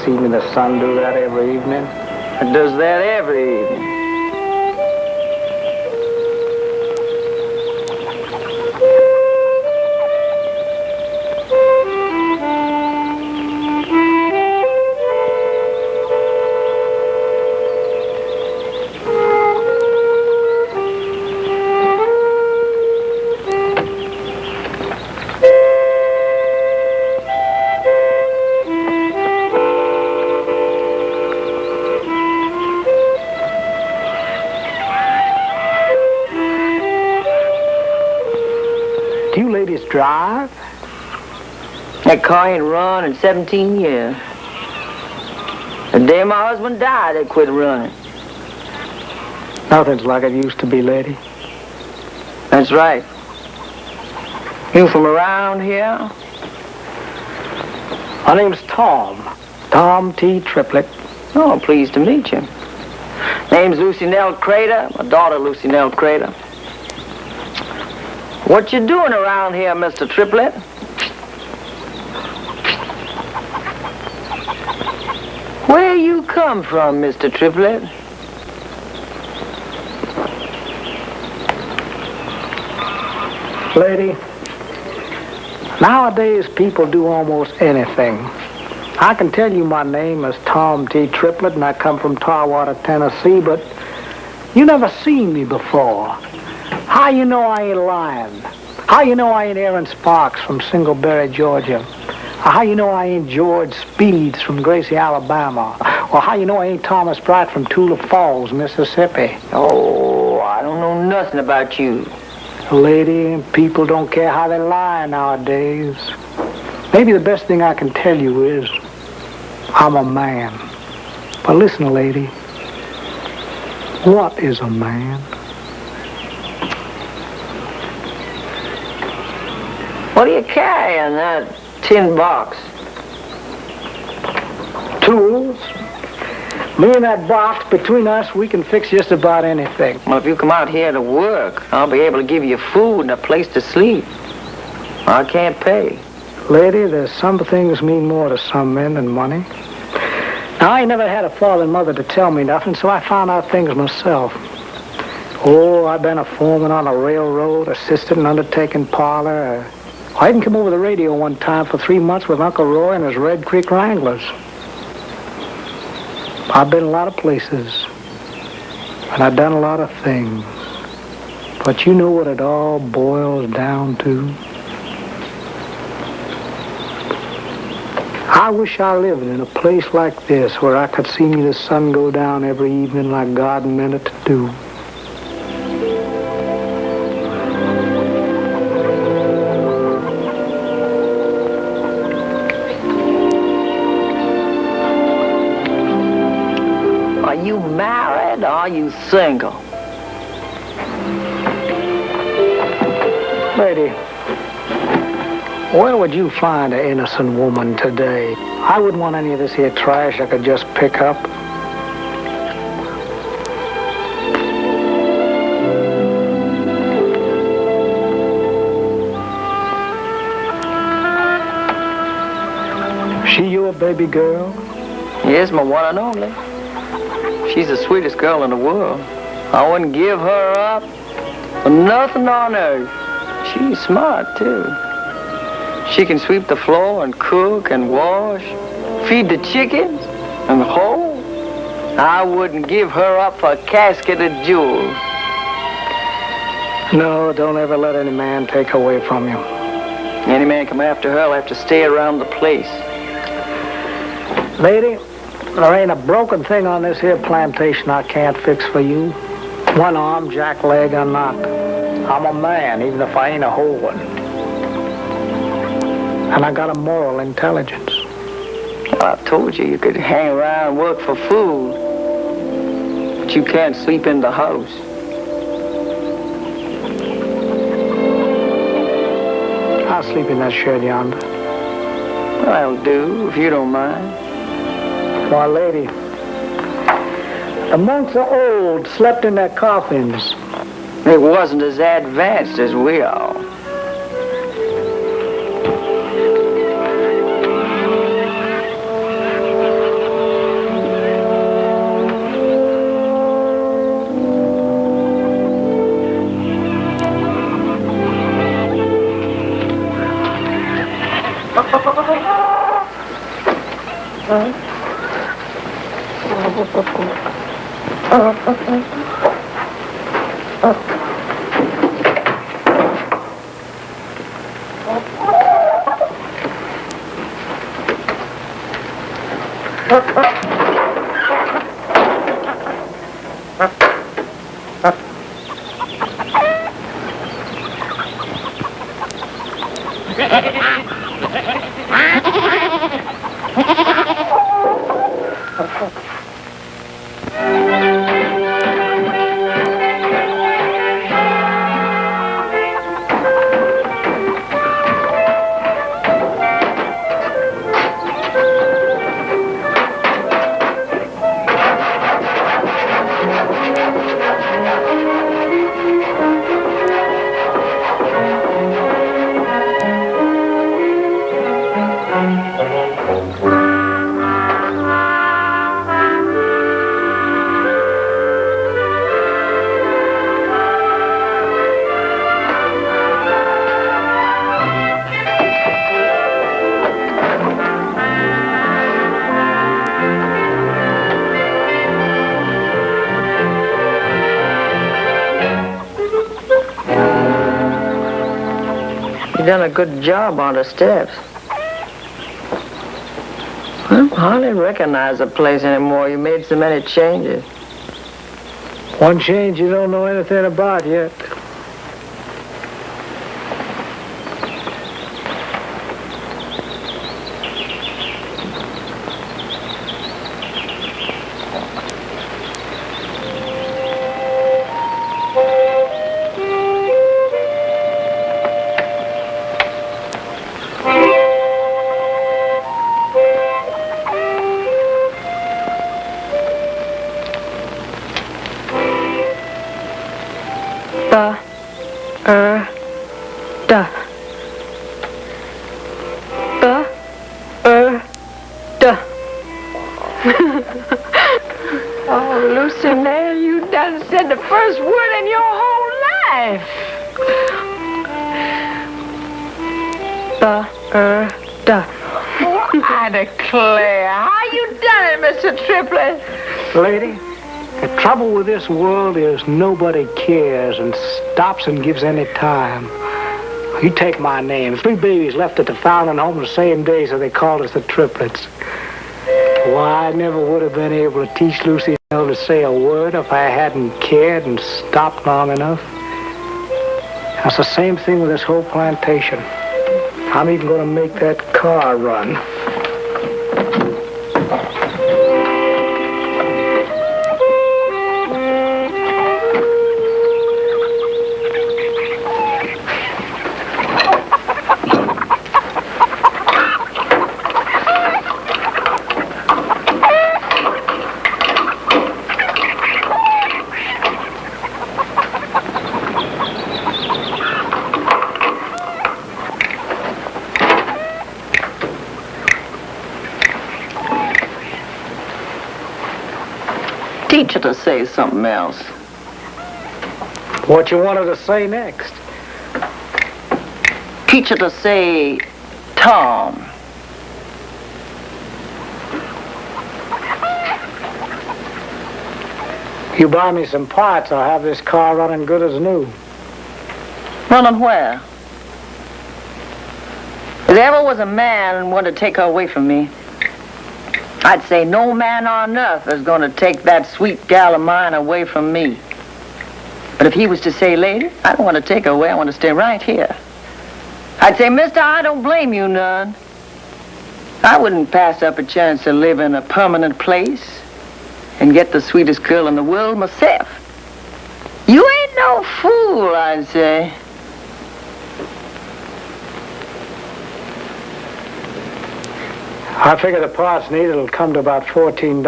see me the sun do that every evening? It does that every evening. Do you ladies drive? That car ain't run in 17 years. The day my husband died, they quit running. Nothing's like it used to be, lady. That's right. You from around here? My name's Tom. Tom T. Triplett. Oh, pleased to meet you. Name's Lucy Nell Crater. My daughter, Lucy Nell Crater. What you doing around here, Mr. Triplett? Where you come from, Mr. Triplett? Lady, nowadays people do almost anything. I can tell you my name is Tom T. Triplett and I come from Tarwater, Tennessee, but you never seen me before. How you know I ain't lying? How you know I ain't Aaron Sparks from Singleberry, Georgia? Or how you know I ain't George Speeds from Gracie, Alabama? Or how you know I ain't Thomas Bright from Tula Falls, Mississippi? Oh, I don't know nothing about you. Lady, people don't care how they lie nowadays. Maybe the best thing I can tell you is I'm a man. But listen, lady, what is a man? What do you carry in that tin box? Tools. Me and that box, between us, we can fix just about anything. Well, if you come out here to work, I'll be able to give you food and a place to sleep. I can't pay. Lady, there's some things mean more to some men than money. Now, I ain't never had a father and mother to tell me nothing, so I found out things myself. Oh, I've been a foreman on a railroad, assistant in undertaking parlor. I even come over the radio one time for 3 months with Uncle Roy and his Red Creek Wranglers. I've been a lot of places, and I've done a lot of things. But you know what it all boils down to? I wish I lived in a place like this where I could see me the sun go down every evening like God meant it to do. Are you married or are you single? Lady, where would you find an innocent woman today? I wouldn't want any of this here trash I could just pick up. She your baby girl? Yes, my one and only. She's the sweetest girl in the world. I wouldn't give her up for nothing on earth. She's smart, too. She can sweep the floor and cook and wash, feed the chickens and hoe. I wouldn't give her up for a casket of jewels. No, don't ever let any man take away from you. Any man come after her will have to stay around the place. Lady, there ain't a broken thing on this here plantation I can't fix for you. One arm, jack leg, or not. I'm a man, even if I ain't a whole one. And I got a moral intelligence. Well, I told you could hang around and work for food, but you can't sleep in the house. I'll sleep in that shed yonder. That'll do, if you don't mind. Why, lady, the monks of old slept in their coffins. It wasn't as advanced as we are. You done a good job on the steps. I hardly recognize the place anymore. You made so many changes. One change you don't know anything about yet. Oh, Lucy, man, you done said the first word in your whole life. I declare. How you done it, Mr. Triplett? Lady, the trouble with this world is nobody cares and stops and gives any time. You take my name. 3 babies left at the founding home the same day, so they called us the Triplets. Why, I never would have been able to teach Lucy to say a word if I hadn't cared and stopped long enough. That's the same thing with this whole plantation. I'm even going to make that car run. Teach her to say something else. What you wanted to say next? Teach her to say Tom. You buy me some parts, I'll have this car running good as new. Running where? If there ever was a man who wanted to take her away from me, I'd say no man on earth is going to take that sweet gal of mine away from me. But if he was to say, lady, I don't want to take her away, I want to stay right here, I'd say, mister, I don't blame you none. I wouldn't pass up a chance to live in a permanent place and get the sweetest girl in the world myself. You ain't no fool, I'd say. I figure the parts needed will come to about $14.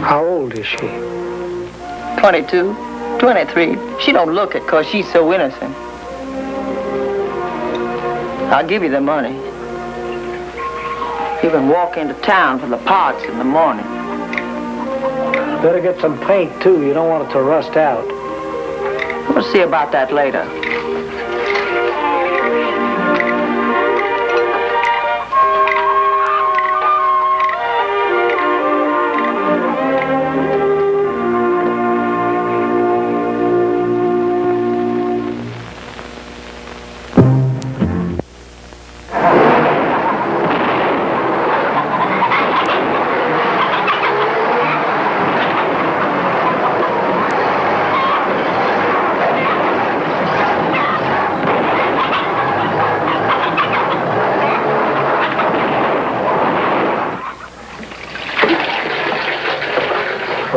How old is she? 22, 23. She don't look it because she's so innocent. I'll give you the money. You can walk into town for the parts in the morning. Better get some paint, too. You don't want it to rust out. We'll see about that later.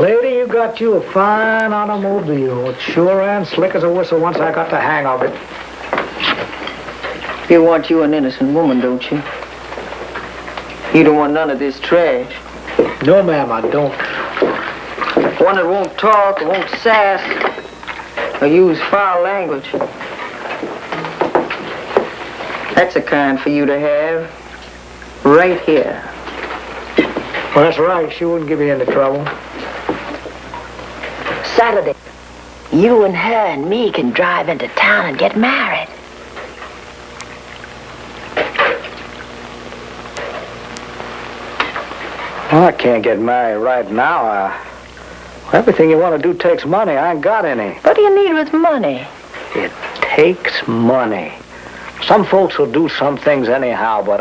Lady, you got you a fine automobile. It's sure and slick as a whistle once I got the hang of it. You want you an innocent woman, don't you? You don't want none of this trash. No, ma'am, I don't. One that won't talk, or won't sass, or use foul language. That's the kind for you to have. Right here. Well, that's right. She wouldn't give you any trouble. Saturday, you and her and me can drive into town and get married. Well, I can't get married right now. Everything you want to do takes money. I ain't got any. What do you need with money? It takes money. Some folks will do some things anyhow, but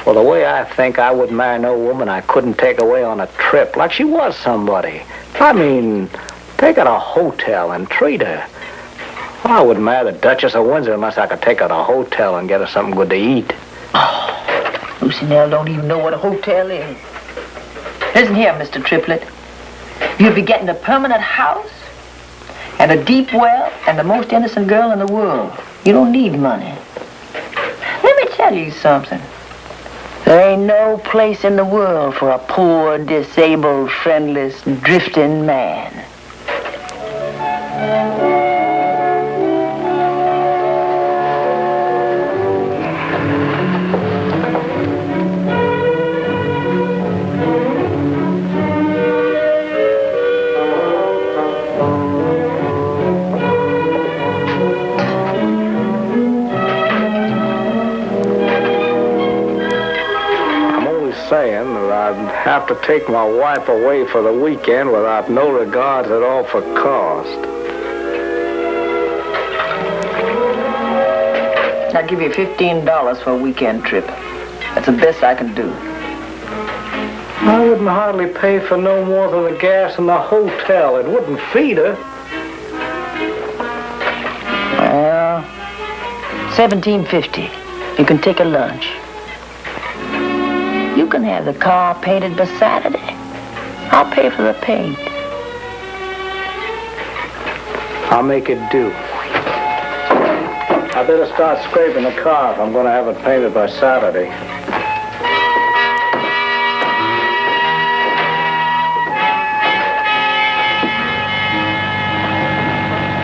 well, the way I think, I wouldn't marry no woman I couldn't take away on a trip, like she was somebody. I mean, take her to a hotel and treat her. Well, I wouldn't marry the Duchess of Windsor unless I could take her to a hotel and get her something good to eat. Oh, Lucy Nell don't even know what a hotel is. Listen here, Mr. Triplett. You'll be getting a permanent house and a deep well and the most innocent girl in the world. You don't need money. Let me tell you something. There ain't no place in the world for a poor, disabled, friendless, drifting man. Saying that I'd have to take my wife away for the weekend without no regards at all for cost. I'll give you $15 for a weekend trip. That's the best I can do. I wouldn't hardly pay for no more than the gas in the hotel. It wouldn't feed her. Well, $17.50. You can take a lunch. You can have the car painted by Saturday. I'll pay for the paint. I'll make it do. I better start scraping the car if I'm going to have it painted by Saturday.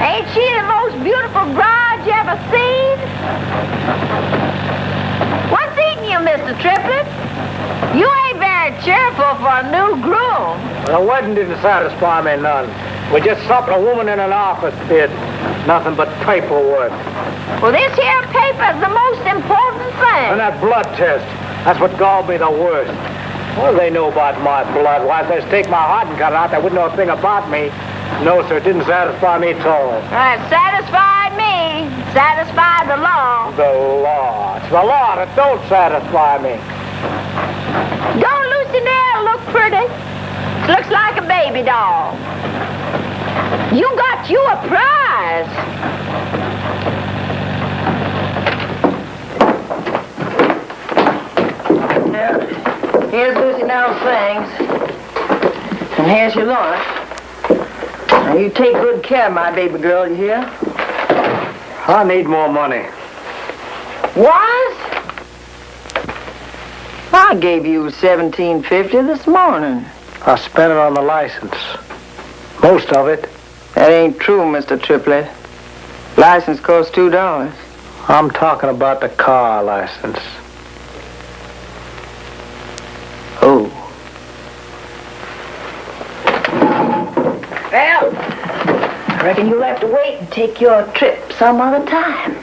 Ain't she the most beautiful bride you ever seen? What's eating you, Mr. Triplett? You ain't very cheerful for a new groom. The wedding didn't satisfy me none. We just something a woman in an office did. Nothing but paperwork. Well, this here paper's the most important thing. And that blood test, that's what galled me the worst. What do they know about my blood? Why, if they take my heart and cut it out, they wouldn't know a thing about me. No, sir, it didn't satisfy me at all. It satisfied me. Satisfied the law. The law. It's the law that don't satisfy me. Don't Lucy Nell look pretty? Looks like a baby doll. You got you a prize. Well, here's Lucy Nell's things. And here's your lunch. Now, you take good care of my baby girl, you hear? I need more money. What? I gave you $17.50 this morning. I spent it on the license. Most of it. That ain't true, Mr. Triplett. License costs $2. I'm talking about the car license. Oh. reckon you'll have to wait and take your trip some other time.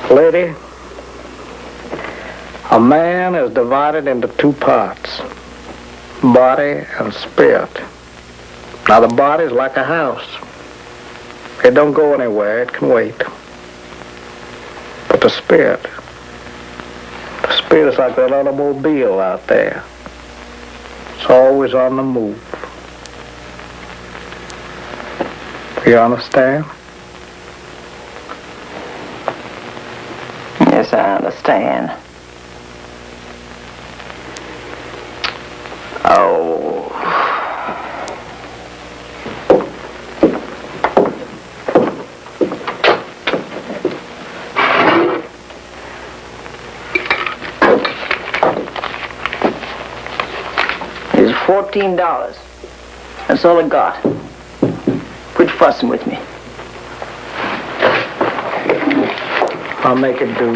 Lady, a man is divided into two parts, body and spirit. Now the body's like a house. It don't go anywhere, it can wait. But the spirit is like that automobile out there. It's always on the move. You understand? Yes, I understand. Oh. Here's $14. That's all I got. Quit fussing with me. I'll make it do.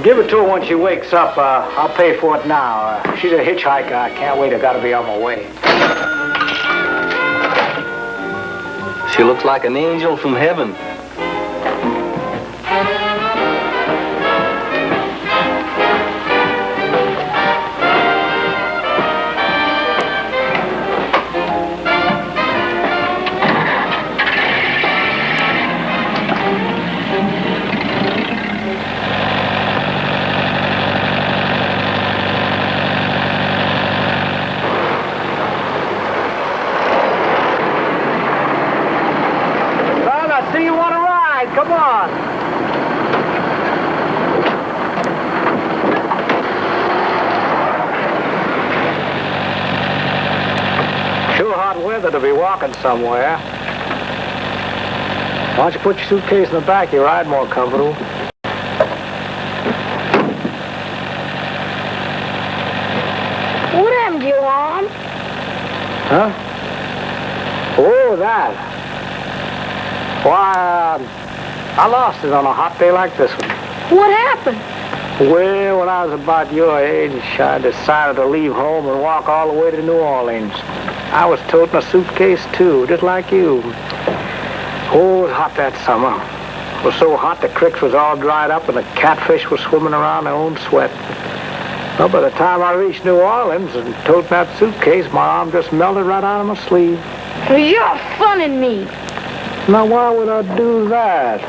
Give it to her when she wakes up. I'll pay for it now. She's a hitchhiker. I can't wait. I gotta be on my way. She looks like an angel from heaven. Come on. Sure hot weather to be walking somewhere. Why don't you put your suitcase in the back? You ride more comfortable. What happened to your arm? Huh? Oh, that. Why, I lost it on a hot day like this one. What happened? Well, when I was about your age, I decided to leave home and walk all the way to New Orleans. I was toting a suitcase, too, just like you. Oh, it was hot that summer. It was so hot the creeks was all dried up and the catfish was swimming around their own sweat. Well, by the time I reached New Orleans and toting that suitcase, my arm just melted right out of my sleeve. You're funning me. Now, why would I do that?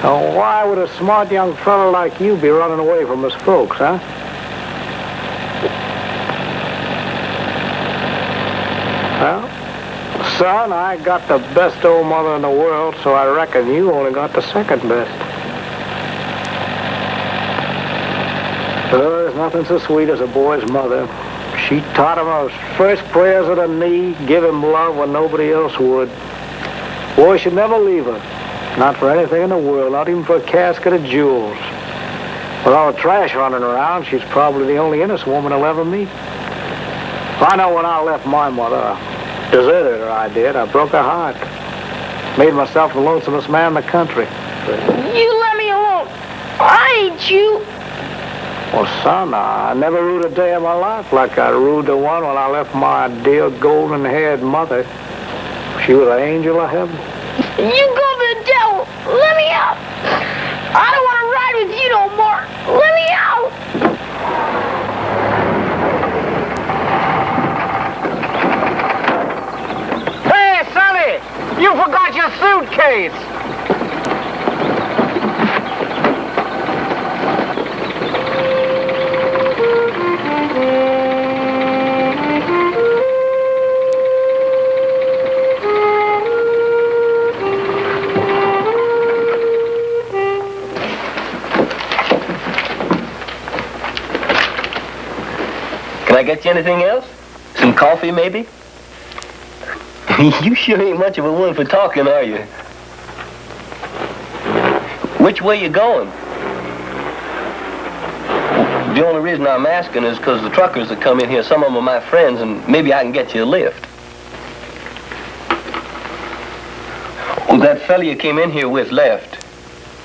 Now, why would a smart young fellow like you be running away from his folks, huh? Well, son, I got the best old mother in the world, so I reckon you only got the second best. There's nothing so sweet as a boy's mother. She taught him his first prayers at her knee, give him love when nobody else would. Boy should never leave her. Not for anything in the world, not even for a casket of jewels. With all the trash running around, she's probably the only innocent woman I'll ever meet. I know when I left my mother, I deserted her, I did. I broke her heart. Made myself the lonesomest man in the country. You let me alone. I ain't you. Well, son, I never rued a day of my life like I rued the one when I left my dear golden-haired mother. She was an angel of heaven. You go to the devil. Let me out. I don't want to ride with you no more. Let me out. Hey, Sonny! You forgot your suitcase! get you anything else? Some coffee, maybe? You sure ain't much of a one for talking, are you? Which way you going? The only reason I'm asking is because the truckers that come in here, some of them are my friends, and maybe I can get you a lift. Well, that fella you came in here with left.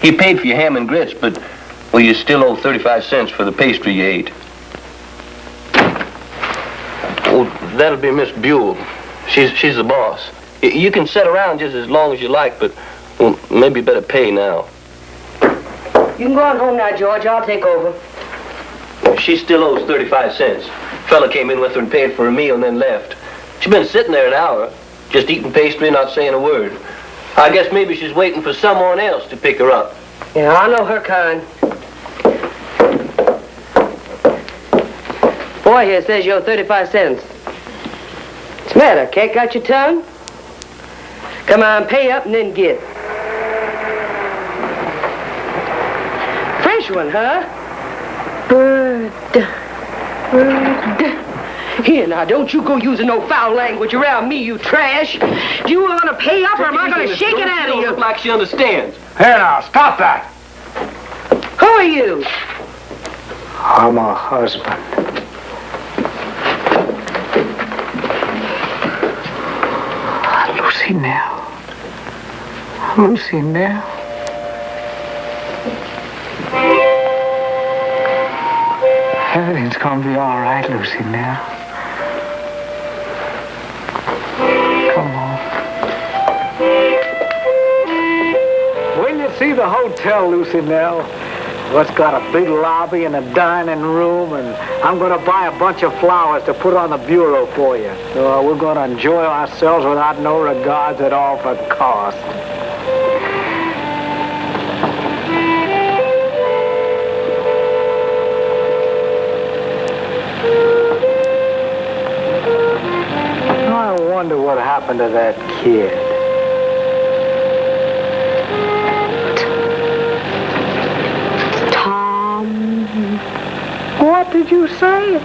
He paid for your ham and grits, but, well, you still owe 35 cents for the pastry you ate. Oh, that'll be Miss Buell. She's the boss. You can sit around just as long as you like, but, well, maybe better pay now. You can go on home now, George. I'll take over. She still owes 35 cents. Fella came in with her and paid for a meal and then left. She's been sitting there an hour, just eating pastry and not saying a word. I guess maybe she's waiting for someone else to pick her up. Yeah, I know her kind. Boy here says you owe 35 cents. What's the matter? Cake out your tongue? Come on, pay up and then get. Fresh one, huh? Bird. Here, now, don't you go using no foul language around me, you trash. Do you want to pay up or am I going to shake it out of you? Look like she understands. Here now, stop that. Who are you? I'm her husband. Lucy Nell. Lucy Nell. Everything's gonna be all right, Lucy Nell. Come on. When you see the hotel, Lucy Nell, it's got a big lobby and a dining room, and I'm gonna buy a bunch of flowers to put on the bureau for you. So we're gonna enjoy ourselves without no regards at all for cost. I wonder what happened to that kid. Tom. What did you say?